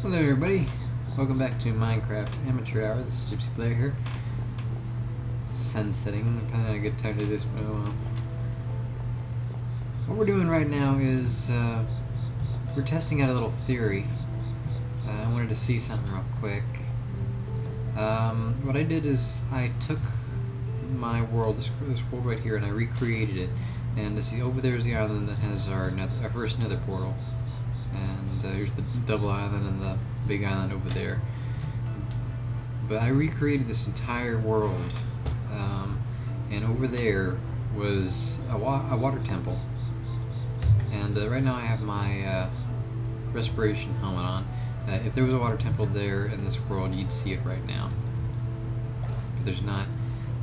Hello everybody, welcome back to Minecraft Amateur Hour. This is Gypsy Blair here. Sun setting, I'm kind of had a good time to do this, but what we're doing right now is we're testing out a little theory. I wanted to see something real quick. What I did is I took my world, this world right here, and I recreated it. And to see over there is the island that has our first nether portal. And here's the double island and the big island over there. But I recreated this entire world, and over there was a water temple. And right now I have my respiration helmet on. If there was a water temple there in this world, you'd see it right now. But there's not.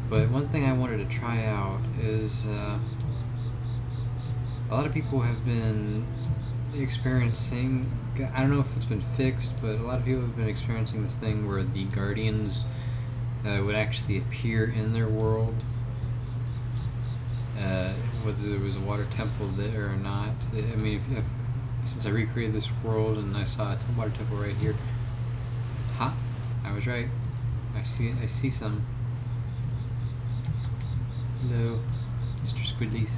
But one thing I wanted to try out is a lot of people have been experiencing, I don't know if it's been fixed, but a lot of people have been experiencing this thing where the guardians would actually appear in their world, whether there was a water temple there or not. I mean, since I recreated this world and I saw a water temple right here, ha, I was right. I see some. Hello, Mr. Squidlies.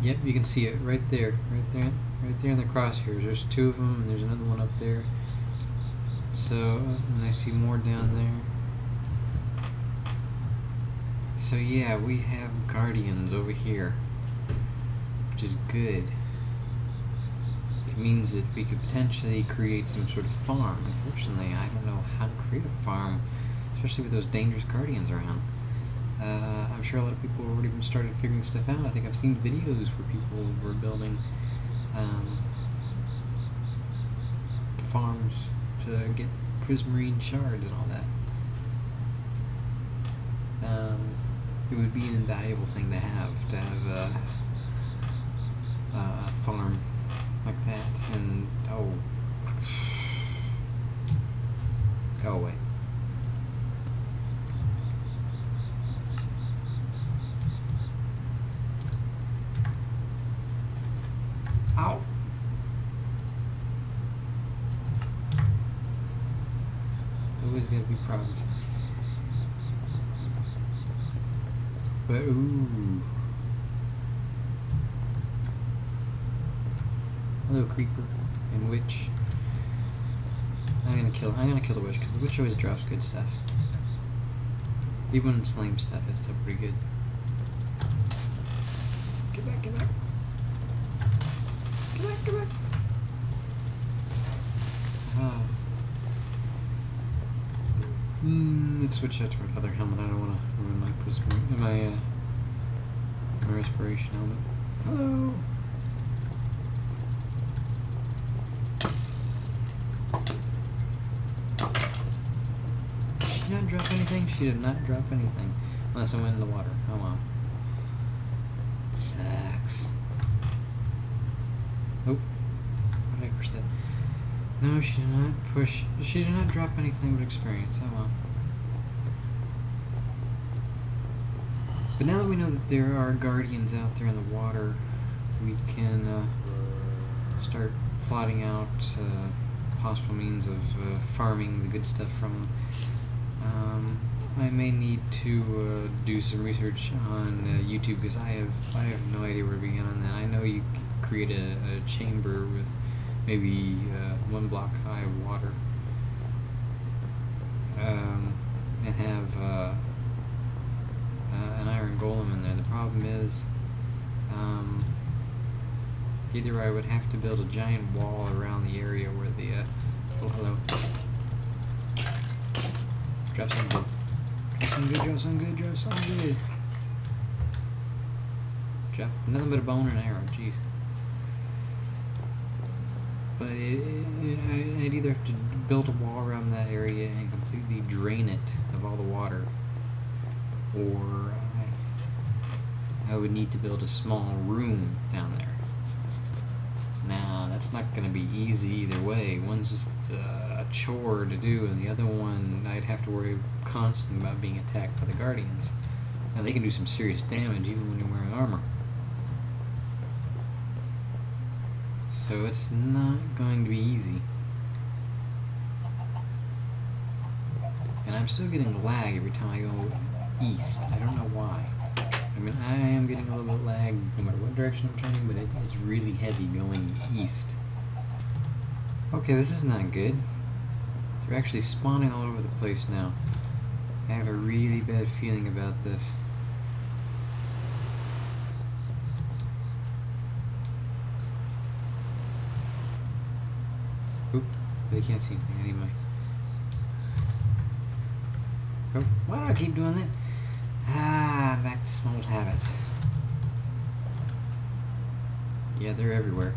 Yep, you can see it right there in the crosshairs. There's two of them, and there's another one up there. So, and I see more down there. So yeah, we have guardians over here, which is good. It means that we could potentially create some sort of farm. Unfortunately, I don't know how to create a farm, especially with those dangerous guardians around. I'm sure a lot of people have already started figuring stuff out. I think I've seen videos where people were building farms to get prismarine shards and all that. It would be an invaluable thing to have a farm like that. And oh, go away. Ow! Always gotta be problems. But ooh. Hello, creeper and witch. I'm gonna kill the witch because the witch always drops good stuff. Even when it's lame stuff, it's still pretty good. Get back, get back. Come back. Let's switch out to my other helmet. I don't want to ruin my my respiration helmet. Hello. Did she not drop anything? She did not drop anything, unless I went in the water. Oh well. Sucks. Oh, why did I push that? No, she did not push. She did not drop anything but experience. Oh well. But now that we know that there are guardians out there in the water, we can start plotting out possible means of farming the good stuff from them. I may need to do some research on YouTube because I have no idea where to begin on that. I know you could create a chamber with maybe 1 block high of water, and have an iron golem in there. The problem is, either I would have to build a giant wall around the area where the oh hello. Drop some good. Drop some good. Drop nothing but a bone and an arrow, jeez. But I'd either have to build a wall around that area and completely drain it of all the water, or I would need to build a small room down there. Now, that's not going to be easy either way. One's just a chore to do, and the other one I'd have to worry constantly about being attacked by the guardians. Now, they can do some serious damage even when you're wearing armor. so it's not going to be easy. And I'm still getting lag every time I go east. I don't know why. I mean, I am getting a little bit lag no matter what direction I'm turning, but it's really heavy going east. Okay, this is not good. They're actually spawning all over the place now. I have a really bad feeling about this. Oop, they can't see anything anyway. Oh, why do I keep doing that? Ah, back to some old habits. Yeah, they're everywhere.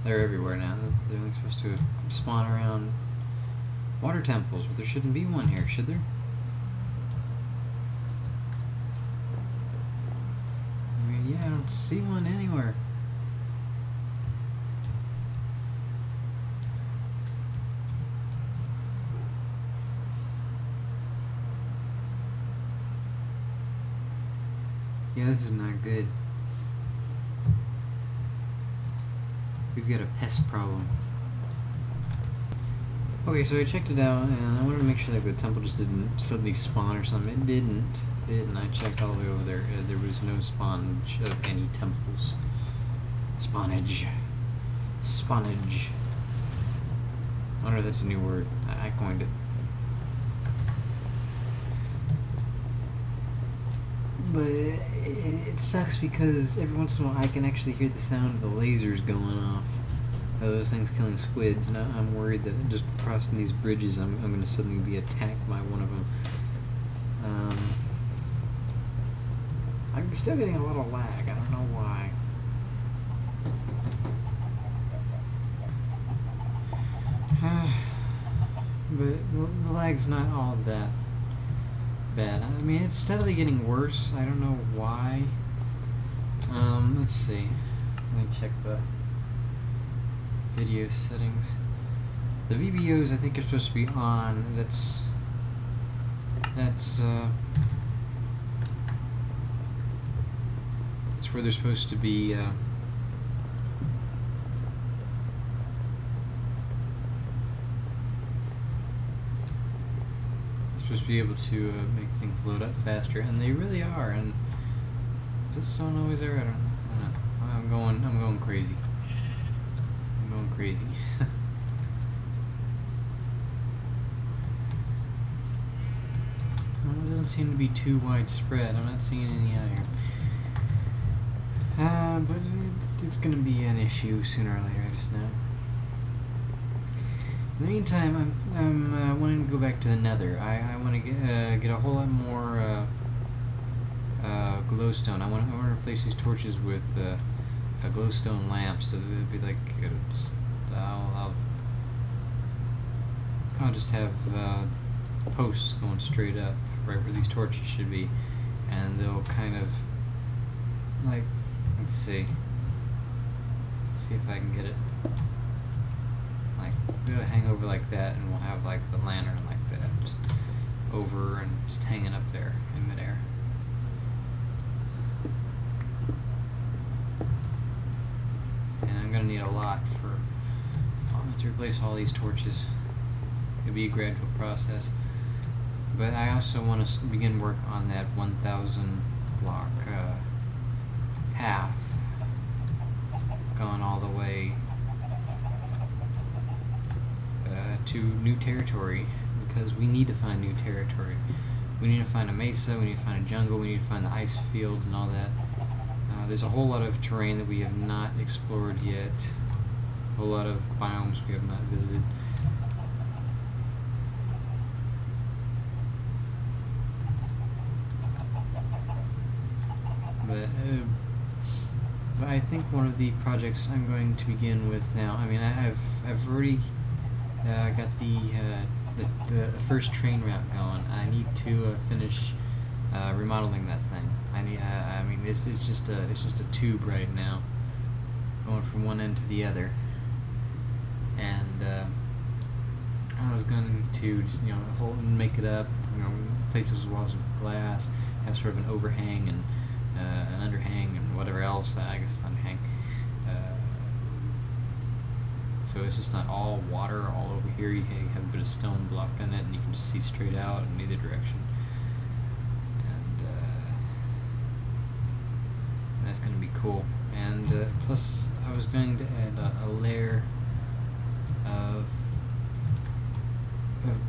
They're everywhere now. They're only supposed to spawn around water temples, but there shouldn't be one here, should there? I mean, yeah, I don't see one anywhere. Yeah, this is not good. We've got a pest problem. Okay, so I checked it out, and I wanted to make sure that the temple just didn't suddenly spawn or something. It didn't. I checked all the way over there. There was no spawnage of any temples. Spawnage. Spawnage. I wonder if that's a new word. I coined it. But it sucks because every once in a while I can actually hear the sound of the lasers going off. Those things killing squids. Now I'm worried that just crossing these bridges I'm going to suddenly be attacked by one of them. I'm still getting a lot of lag. I don't know why. But the lag's not all that bad. I mean, it's steadily getting worse. I don't know why. Let's see. Let me check the video settings. The VBOs I think are supposed to be on. That's where they're supposed to be. Supposed to be able to make things load up faster, and they really are. And just don't always are. I don't know. I'm going crazy. I'm going crazy. Well, it doesn't seem to be too widespread. I'm not seeing any out here. But it's going to be an issue sooner or later. I just know. In the meantime, I'm wanting to go back to the Nether. I want to get a whole lot more glowstone. I want to replace these torches with glowstone lamps. So it'd be like I'll just have posts going straight up right where these torches should be, and they'll kind of like, let's see if I can get it. We'll hang over like that, and we'll have like the lantern like that, just over and just hanging up there in midair. And I'm gonna need a lot to replace all these torches. It'll be a gradual process, but I also want to begin work on that 1,000 block path going all the way to new territory, because we need to find new territory. We need to find a mesa, we need to find a jungle, we need to find the ice fields and all that. There's a whole lot of terrain that we have not explored yet, a whole lot of biomes we have not visited. But I think one of the projects I'm going to begin with now, I mean, I've already got the first train route going. I need to finish remodeling that thing. I mean, it's just a tube right now, going from one end to the other. And I was going to just, make it up, place those walls with glass, have sort of an overhang and an underhang and whatever else. I guess underhang. so it's just not all water all over here. You have a bit of stone block in it, and you can just see straight out in either direction. And that's going to be cool. And plus, I was going to add a layer of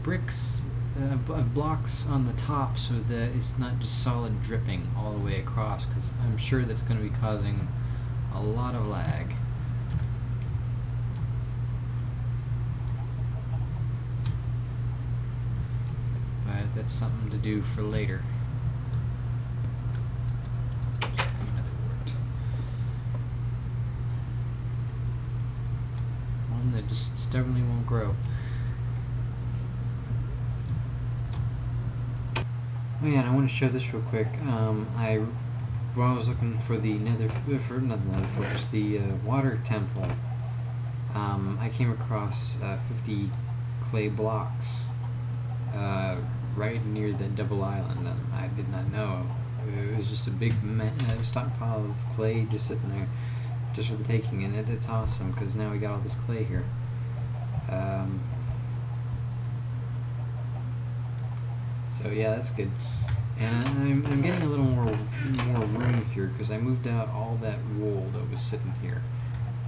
bricks, of blocks on the top, so that it's not just solid dripping all the way across, because I'm sure that's going to be causing a lot of lag. But that's something to do for later. Another wart. One that just stubbornly won't grow. Oh yeah, and I want to show this real quick. While I was looking for the not the nether fortress, the water temple, I came across 50 clay blocks right near the double island, and I did not know. It was just a big stockpile of clay just sitting there, just for the taking, and it's awesome because now we got all this clay here. So yeah, that's good. And I'm getting a little more room here because I moved out all that wool that was sitting here.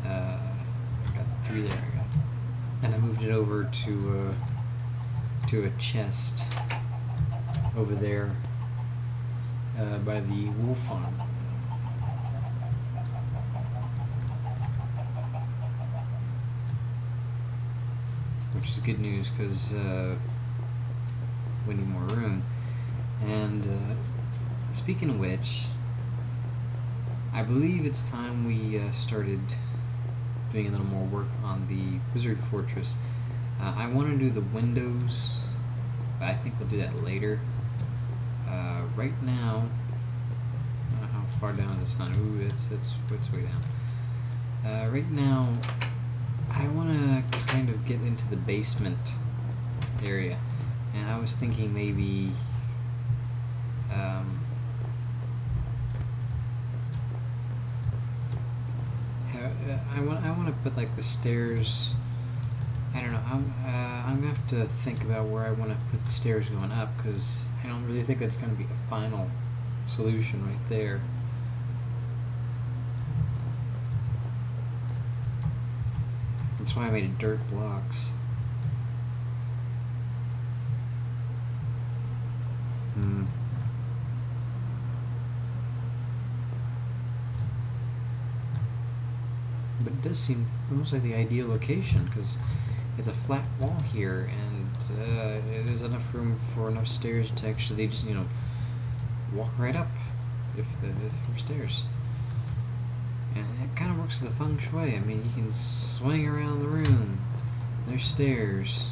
I got 3 there, and I moved it over to a chest over there by the wool farm. Which is good news because we need more room. And speaking of which, I believe it's time we started doing a little more work on the wizard fortress. I want to do the windows, but I think we'll do that later. Right now, I don't know how far down is the sun. Ooh, it's way down. Right now, I want to kind of get into the basement area, and I was thinking maybe I want to put like the stairs. I don't know. I'm gonna have to think about where I want to put the stairs going up, because I don't really think that's going to be a final solution right there. That's why I made it dirt blocks. But it does seem almost like the ideal location, because it's a flat wall here, and there's enough room for enough stairs to actually just, walk right up if there's stairs. And it kind of works with the feng shui. I mean, you can swing around the room. There's stairs.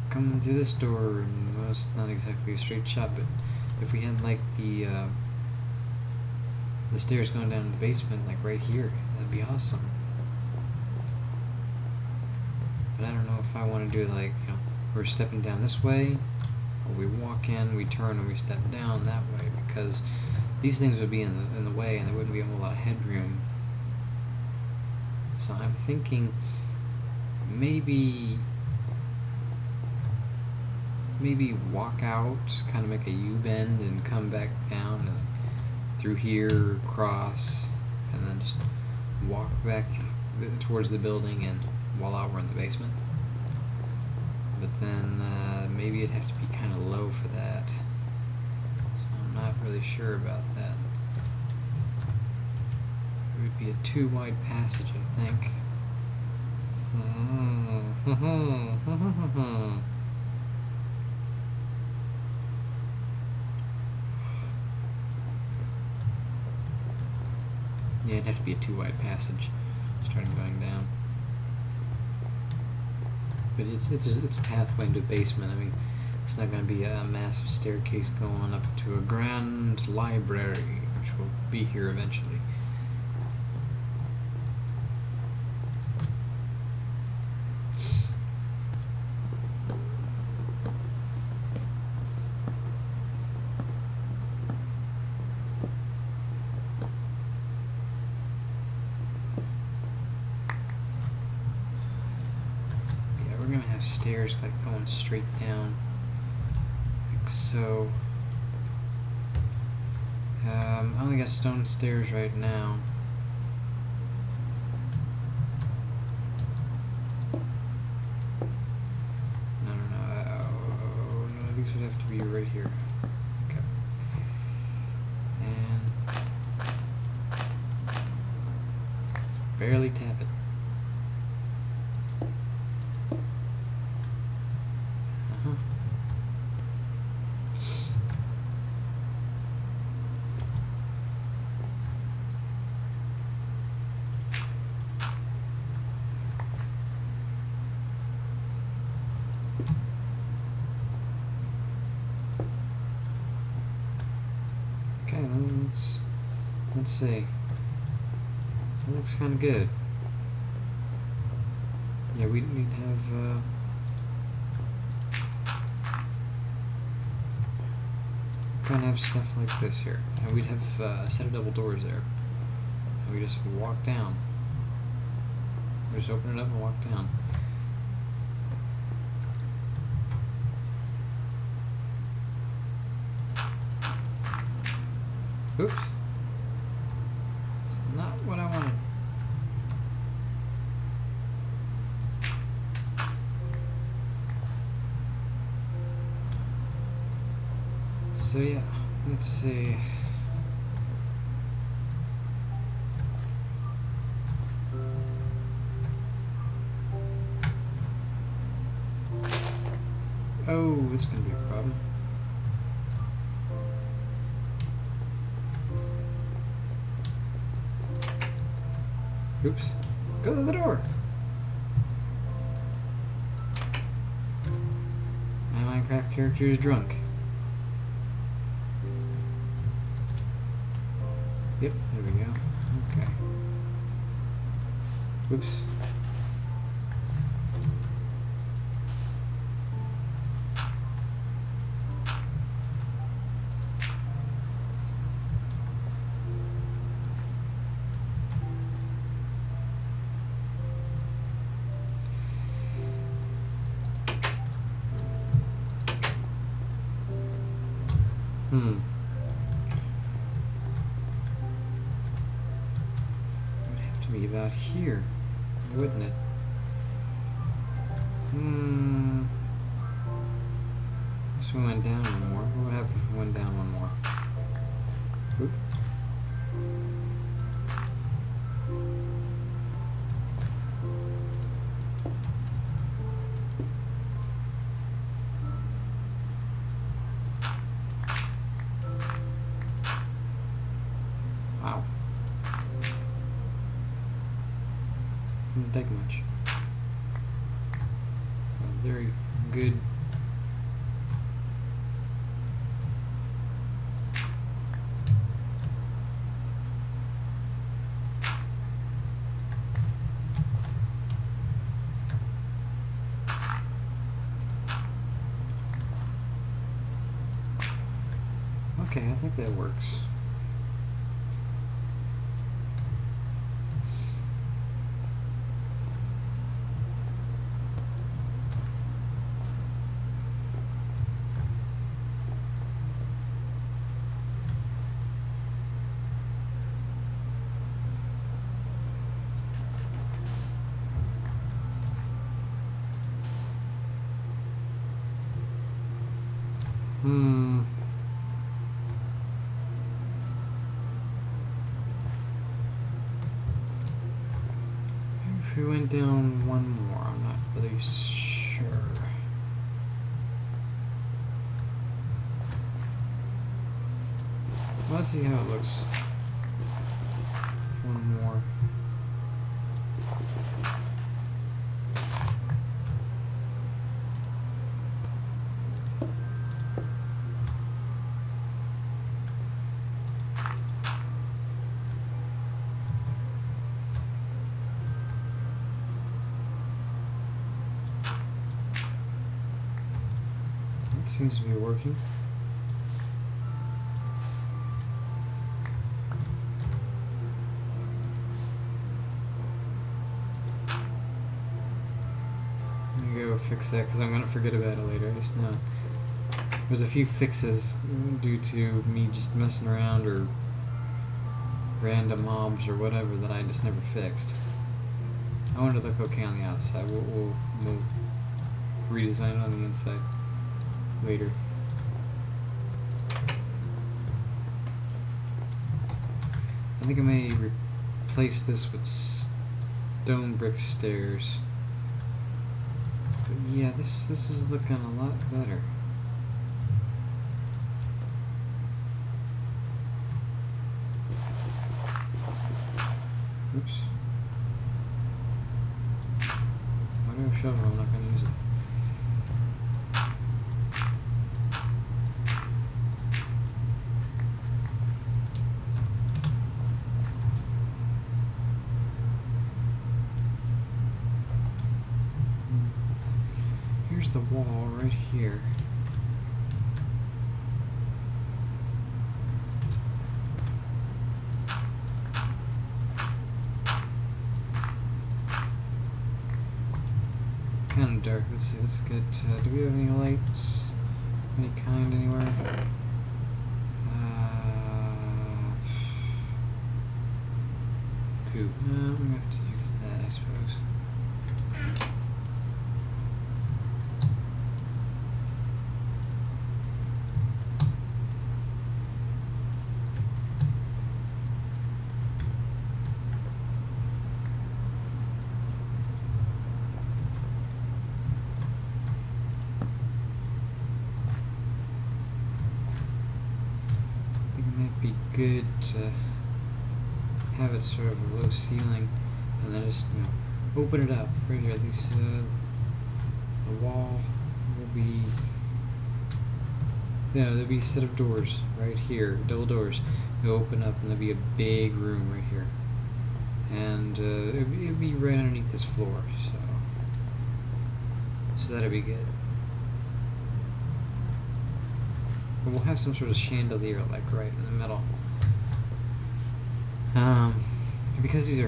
Come through this door, and well, it's not exactly a straight shot, but if we had like the stairs going down to the basement, like right here, that'd be awesome. But I don't know if I want to do like, we're stepping down this way, or we walk in, we turn, and we step down that way, because these things would be in the way, and there wouldn't be a whole lot of headroom. So I'm thinking maybe walk out, kind of make a U-bend, and come back down through here, cross, and then just walk back towards the building, and voila, we're in the basement. But then maybe it'd have to be kind of low for that. So I'm not really sure about that. It would be a too wide passage, I think. Yeah, it'd have to be a too wide passage, starting going down. But it's a pathway into a basement. I mean, it's not going to be a massive staircase going up to a grand library, which will be here eventually. stairs like going straight down, like so. I only got stone stairs right now. No, these would have to be right here. Okay. And barely tap it. Okay, let's see. That looks kind of good. Yeah, we'd have kind of have stuff like this here, and we'd have a set of double doors there. And we just walk down. We just open it up and walk down. Oops. It's not what I wanted. So yeah, let's see. Oh, it's gonna be a problem. Oops. Go to the door! My Minecraft character is drunk. Yep, there we go. Okay. Oops. It would have to be about here, wouldn't it? Guess we went down one more. What would happen if we went down one more? Oop. Wow. Didn't take much. So very good. Okay, I think that works. If we went down one more, I'm not really sure. Well, let's see how it looks. One more. Seems to be working. There you go. go fix that because I'm gonna forget about it later. I just know there's a few fixes due to me just messing around or random mobs or whatever that I just never fixed. I want it to look okay on the outside. We'll redesign it on the inside later. I think I may replace this with stone brick stairs. But yeah, this is looking a lot better. Oops. Why do I have a shovel? I'm not going to use it. Here's the wall right here. Kind of dark. Let's see. Let's get. Do we have any lights? Any kind anywhere? Poo. No, I'm gonna have to use that, I suppose. Be good to have it sort of a low ceiling, and then just open it up right here. These the wall will be there'll be a set of doors right here, double doors. They'll open up, and there'll be a big room right here, and it'll be right underneath this floor. So that'll be good. But we'll have some sort of chandelier like right in the middle. Because these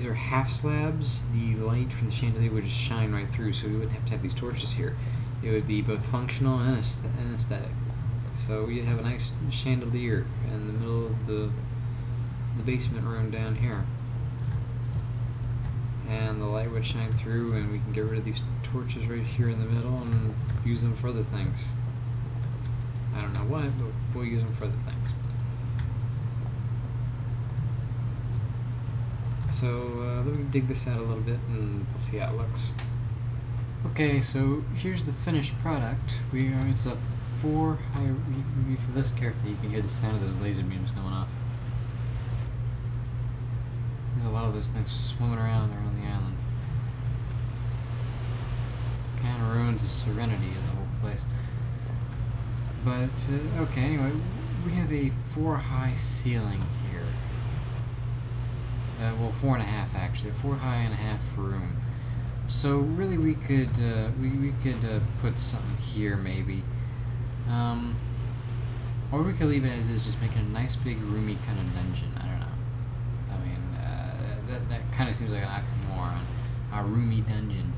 are half slabs, the light from the chandelier would just shine right through, so we wouldn't have to have these torches here. It would be both functional and aesthetic. So you'd have a nice chandelier in the middle of the basement room down here. And the light would shine through, and we can get rid of these torches right here in the middle and use them for other things. I don't know what, but we'll use them for other things. So let me dig this out a little bit and we'll see how it looks. Okay, so here's the finished product. It's a 4 high. If you listen carefully, you can hear the sound of those laser beams going off. There's a lot of those things swimming around the island. Kind of ruins the serenity of the whole place. But, okay, anyway, we have a 4 high ceiling here. Well, 4.5 actually, a 4 high and a half room. So really we could put something here maybe. Or we could leave it as is, just making a nice big roomy kind of dungeon. I don't know. I mean, that kind of seems like an oxymoron. A roomy dungeon.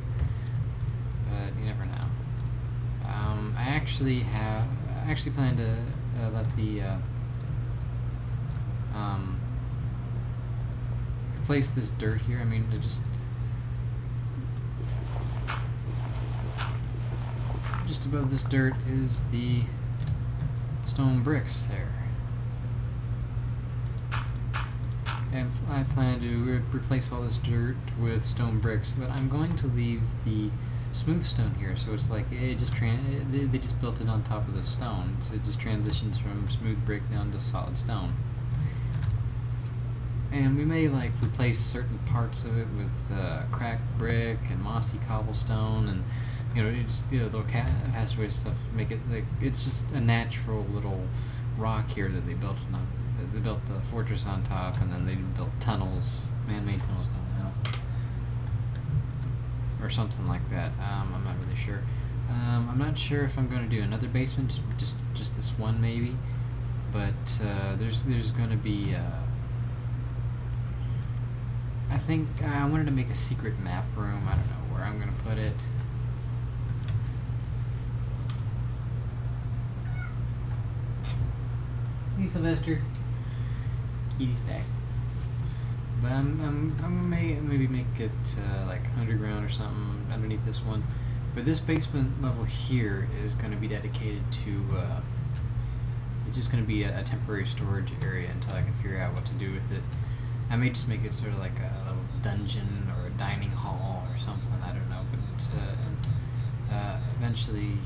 But you never know. I actually plan to let the replace this dirt here. I mean, just above this dirt is the stone bricks there, and I plan to replace all this dirt with stone bricks. But I'm going to leave the smooth stone here, so it's like they just built it on top of the stone, so it just transitions from smooth brick down to solid stone. And we may like replace certain parts of it with cracked brick and mossy cobblestone, and little passageway stuff. Make it like it's just a natural little rock here that they built. They built the fortress on top, and then they built tunnels, man-made tunnels down the hill, or something like that. I'm not really sure. I'm not sure if I'm going to do another basement, just this one maybe. But there's going to be. I think I wanted to make a secret map room. I don't know where I'm going to put it. Hey, Sylvester. Kitty's back. But I'm gonna maybe make it like underground or something underneath this one. But this basement level here is going to be dedicated to. It's just going to be a temporary storage area until I can figure out what to do with it. I may just make it sort of like a little dungeon or a dining hall or something. I don't know, but eventually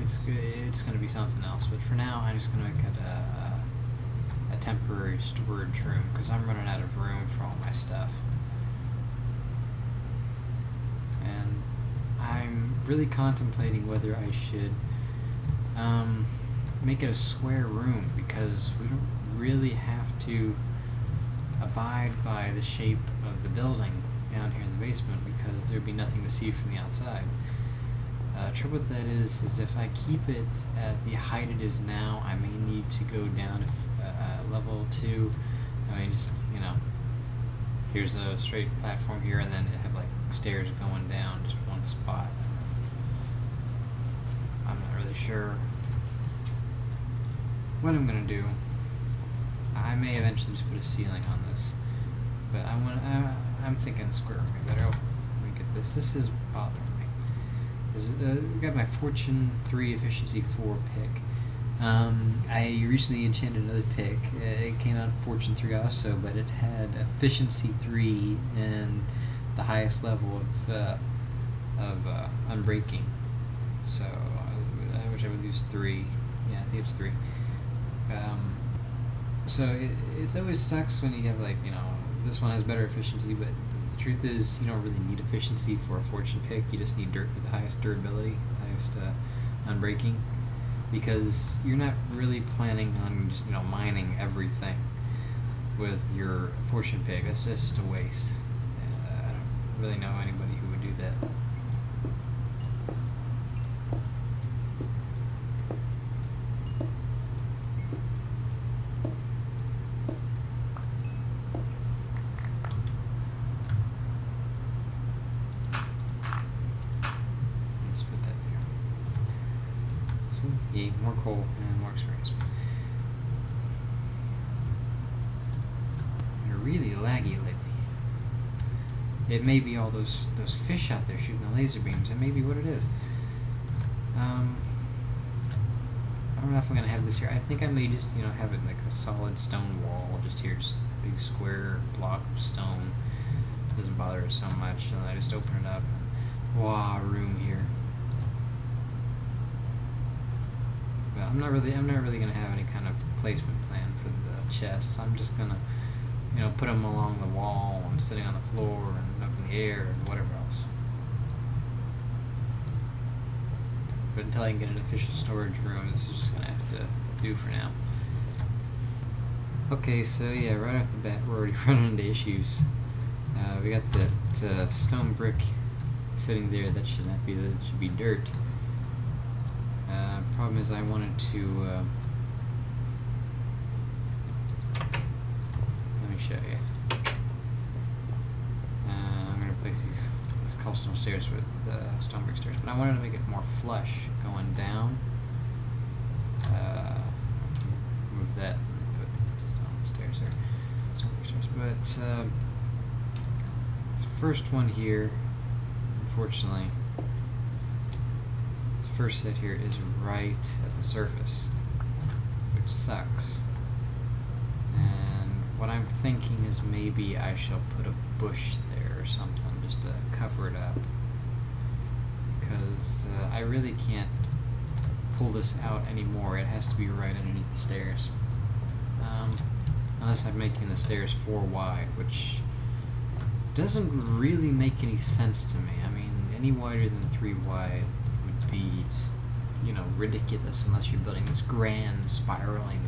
it's going to be something else. But for now, I'm just going to make it a temporary storage room because I'm running out of room for all my stuff. And I'm really contemplating whether I should make it a square room because we don't really have to abide by the shape of the building down here in the basement because there'd be nothing to see from the outside. Trouble with that is if I keep it at the height it is now, I may need to go down level 2. I mean, just, you know, here's a straight platform here and then it have like stairs going down just one spot. I'm not really sure what I'm gonna do. I may eventually just put a ceiling on this, but I'm thinking square would be better. Oh, let me get this. This is bothering me. I got my Fortune 3 Efficiency 4 pick. I recently enchanted another pick. It came out Fortune 3 also, but it had Efficiency 3 and the highest level of unbreaking. So I wish I would use 3. Yeah, I think it's 3. So it always sucks when you have, like, you know, this one has better efficiency, but the truth is you don't really need efficiency for a fortune pick. You just need dirt for the highest durability, highest unbreaking, because you're not really planning on just, you know, mining everything with your fortune pick. That's just a waste. I don't really know anybody who would do that. Yay, more coal and more experience. You're really laggy lately. It may be all those fish out there shooting the laser beams. It may be what it is. I don't know if I'm gonna have this here. I think I may just, you know, have it like a solid stone wall just here, just a big square block of stone. Doesn't bother us so much, and I just open it up. Wow, room here. I'm not really gonna have any kind of placement plan for the chests. I'm just gonna, you know, put them along the wall and sitting on the floor and up in the air and whatever else. But until I can get an official storage room, this is just gonna have to do for now. Okay, so yeah, right off the bat, we're already running into issues. We got that stone brick sitting there. That should not be. That should be dirt. Problem is I wanted to, let me show you. I'm going to replace these cobblestone stairs with stone brick stairs, but I wanted to make it more flush going down. Move that and put stone stairs there, stone brick stairs. But this first one here, unfortunately, first set here is right at the surface, which sucks. And what I'm thinking is maybe I shall put a bush there or something just to cover it up, because I really can't pull this out anymore. It has to be right underneath the stairs, unless I'm making the stairs 4 wide, which doesn't really make any sense to me. I mean, any wider than 3 wide be just, you know, ridiculous unless you're building this grand spiraling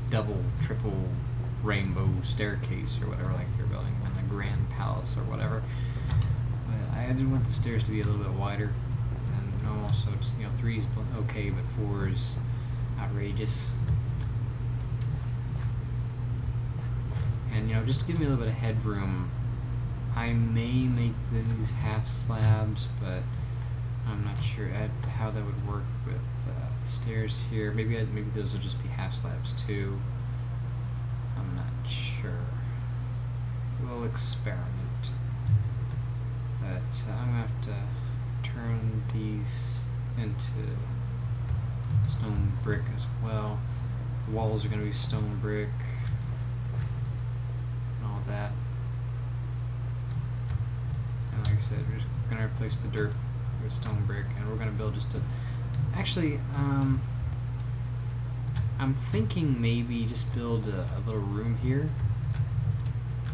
double, triple rainbow staircase or whatever, like you're building on a grand palace or whatever. But I did want the stairs to be a little bit wider, and, you know, also just, you know, 3 is okay, but 4 is outrageous. And, you know, just to give me a little bit of headroom, I may make these half slabs, but I'm not sure how that would work with the stairs here. Maybe those will just be half slabs too. I'm not sure. We'll experiment. But I'm gonna have to turn these into stone brick as well. The walls are gonna be stone brick and all that. And like I said, we're just gonna replace the dirt with stone brick, and we're gonna build just a. Actually, I'm thinking maybe just build a little room here.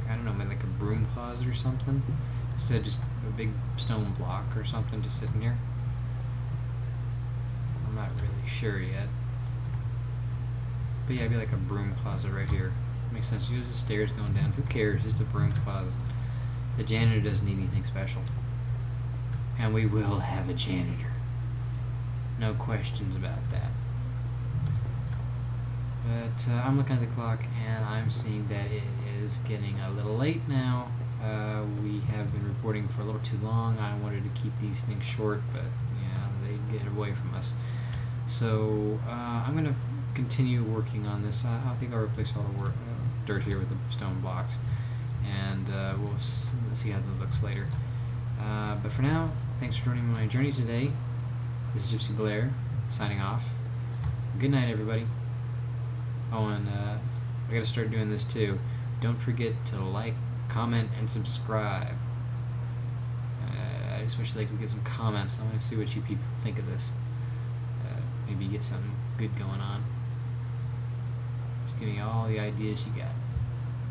I don't know, maybe like a broom closet or something. Instead of just a big stone block or something just sitting here. I'm not really sure yet. But yeah, it'd be like a broom closet right here. Makes sense. You have the stairs going down. Who cares? It's a broom closet. The janitor doesn't need anything special. And we will have a janitor. No questions about that. But I'm looking at the clock and I'm seeing that it is getting a little late now. We have been recording for a little too long. I wanted to keep these things short, but yeah, they get away from us. So I'm going to continue working on this. I think I'll replace all the dirt here with the stone blocks, and we'll see how that looks later. But for now, thanks for joining my journey today. This is Gypsy Blair, signing off. Good night, everybody. Oh, and I gotta start doing this too. Don't forget to like, comment, and subscribe. I especially like to get some comments. I want to see what you people think of this. Maybe get something good going on. Just give me all the ideas you got.